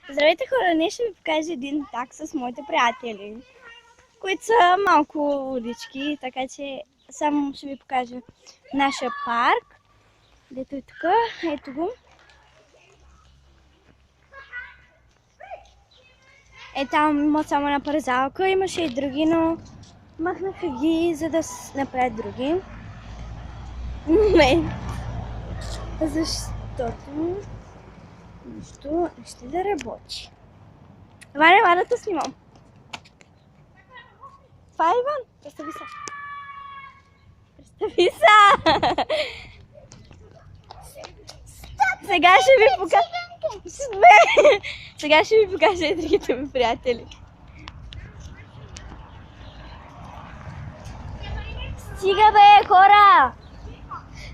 Здравейте хора, днес ще ви покажа един так с моите приятели, които са малко лудички, така че само ще ви покажа нашия парк, дето е тук, ето го. Е, там има само една парзалка, имаше и други, но махнаха ги, за да направят други. Не, защото нищо ще да работи. Ваня, да снимам. Това е Иван. Представи се. Представи се. Сега ще ви покажа. Сега ще ви покажа и другите ми приятели. Стига бе, хора!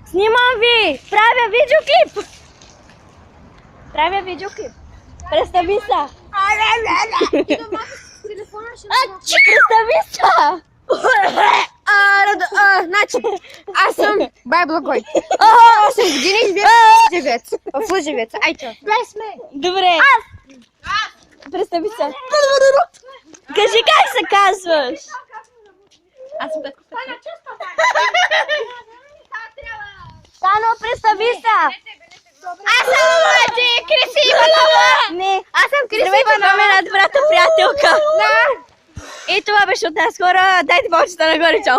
Снимам ви! Правя видеоклип! Представи се! Представи се! Значи, аз съм Бай Благой. Аз съм години живец в Лъжевец. Айчо. Добре. Представи се. Кажи как се казваш. Аз съм Петко. Тано, представи се. Аз съм Криси Иванова. Не. Аз съм Криси Здравейте, Иванова. имаме една добрата приятелка. Да. И това беше от нас, хора. Дайте повечето нагоре, чао.